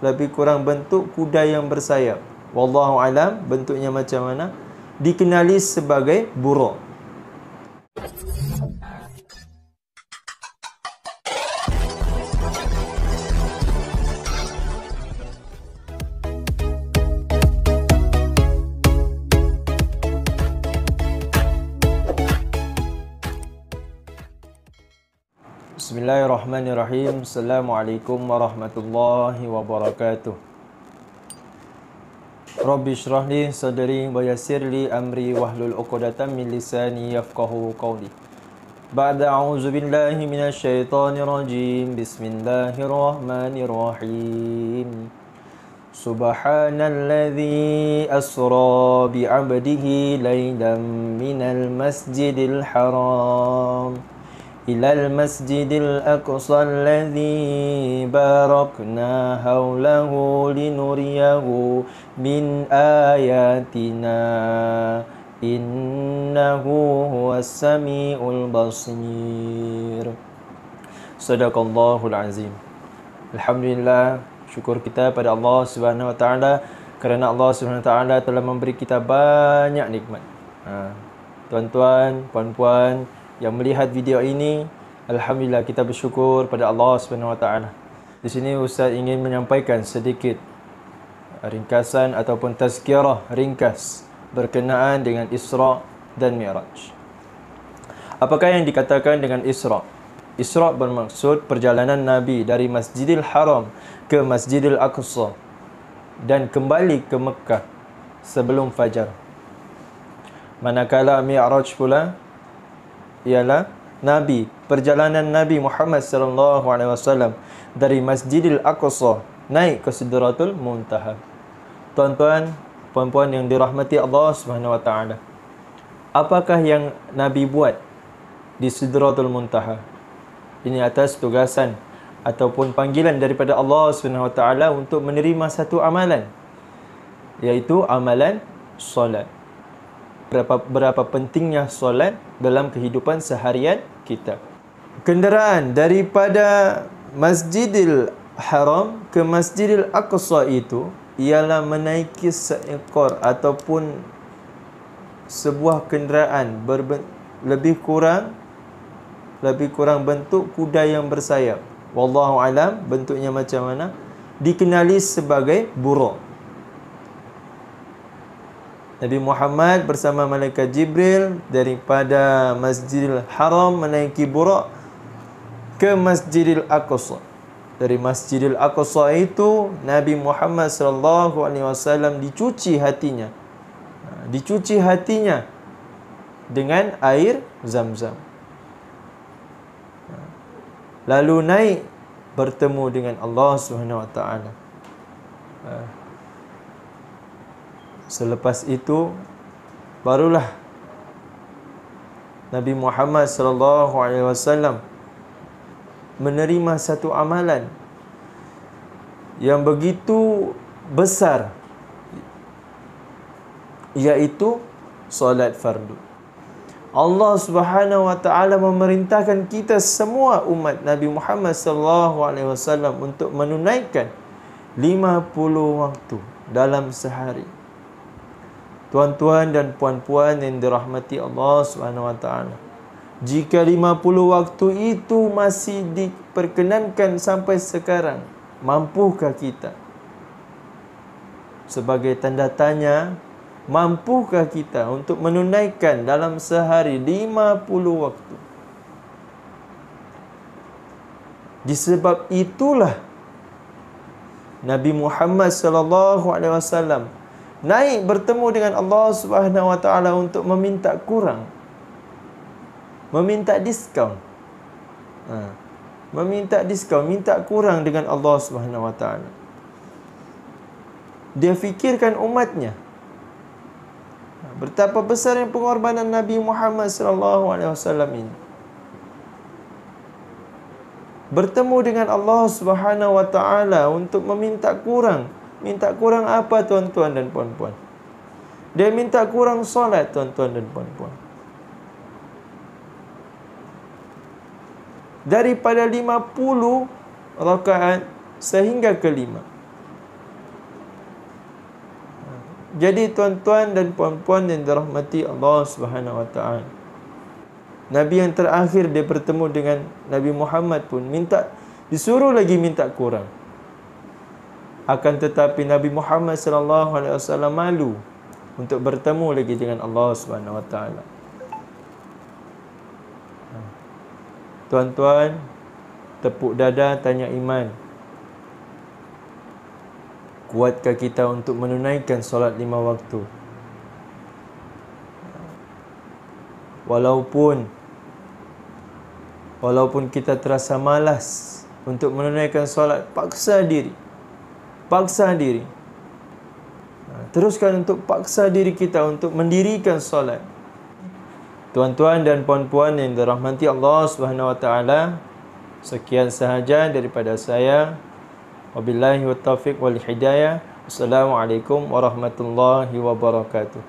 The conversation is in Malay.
lebih kurang bentuk kuda yang bersayap. Wallahu alam bentuknya macam mana. Dikenali sebagai buruk. Bismillahirrahmanirrahim. Assalamualaikum warahmatullahi wabarakatuh. Rabbi shrah li sadri wa yassir li amri wahlul 'uqdatam min lisani yafqahu qawli. Ba'da a'udzu billahi minasy syaithanir rajim. Bismillahirrahmanirrahim. Subhanalladzi asra bi 'abdihi lailan minal masjidil haram ilal masjidil aqsa alladzi barakna haulahu linuriyahu min ayatina innahu huwas samiul basir. Sadaqallahul azim. Alhamdulillah, syukur kita pada Allah Subhanahu wa taala kerana Allah Subhanahu wa taala telah memberi kita banyak nikmat. Tuan-tuan, puan-puan yang melihat video ini, alhamdulillah kita bersyukur pada Allah Subhanahu wa taala. Di sini Ustaz ingin menyampaikan sedikit ringkasan ataupun tazkirah ringkas berkenaan dengan Isra dan Mi'raj. Apakah yang dikatakan dengan Isra? Isra bermaksud perjalanan Nabi dari Masjidil Haram ke Masjidil Aqsa dan kembali ke Mekah sebelum fajar. Manakala Mi'raj pula ialah perjalanan Nabi Muhammad sallallahu alaihi wasallam dari Masjidil Aqsa naik ke Sidratul Muntaha. Tuan-tuan, puan-puan yang dirahmati Allah Subhanahu wa taala, apakah yang Nabi buat di Sidratul Muntaha? Ini atas tugasan ataupun panggilan daripada Allah Subhanahu wa taala untuk menerima satu amalan, iaitu amalan solat. Berapa pentingnya solat dalam kehidupan seharian kita. Kenderaan daripada Masjidil Haram ke Masjidil Aqsa itu ialah menaiki seekor ataupun sebuah kenderaan lebih kurang bentuk kuda yang bersayap. Wallahu alam bentuknya macam mana. Dikenali sebagai buruk. Nabi Muhammad bersama Malaikat Jibril daripada Masjidil Haram menaiki buraq ke Masjidil Aqsa. Dari Masjidil Aqsa itu Nabi Muhammad sallallahu alaihi wasallam dicuci hatinya. Dicuci hatinya dengan air Zam-Zam. Lalu naik bertemu dengan Allah Subhanahu wa taala. Selepas itu barulah Nabi Muhammad sallallahu alaihi wasallam menerima satu amalan yang begitu besar, iaitu solat fardu. Allah Subhanahu wa taala memerintahkan kita semua umat Nabi Muhammad sallallahu alaihi wasallam untuk menunaikan 50 waktu dalam sehari. Tuan-tuan dan puan-puan yang dirahmati Allah Subhanahu wa taala, jika 50 waktu itu masih diperkenankan sampai sekarang, mampukah kita? Sebagai tanda tanya, mampukah kita untuk menunaikan dalam sehari 50 waktu? Disebab itulah Nabi Muhammad sallallahu alaihi wasallam naik bertemu dengan Allah Subhanahu wa taala untuk meminta kurang, meminta diskaun. Minta kurang dengan Allah Subhanahu wa taala. Dia fikirkan umatnya. Betapa besar yang pengorbanan Nabi Muhammad sallallahu alaihi wasallam ini. Bertemu dengan Allah Subhanahu wa taala untuk meminta kurang. Minta kurang apa, tuan-tuan dan puan-puan? Dia minta kurang solat, tuan-tuan dan puan-puan. Daripada 50 rakaat sehingga ke 5. Jadi tuan-tuan dan puan-puan yang dirahmati Allah Subhanahu wa taala, Nabi yang terakhir dia bertemu dengan Nabi Muhammad pun disuruh lagi minta kurang. Akan tetapi Nabi Muhammad sallallahu alaihi wasallam malu untuk bertemu lagi dengan Allah Subhanahu wa taala. Tuan-tuan, tepuk dada tanya iman. Kuatkah kita untuk menunaikan solat 5 waktu? Walaupun kita terasa malas untuk menunaikan solat, paksa diri. Teruskan untuk paksa diri kita untuk mendirikan solat. Tuan-tuan dan puan-puan yang dirahmati Allah Subhanahu wa taala, sekian sahaja daripada saya. Wabillahi wa taufiq wal hidayah. Assalamualaikum warahmatullahi wabarakatuh.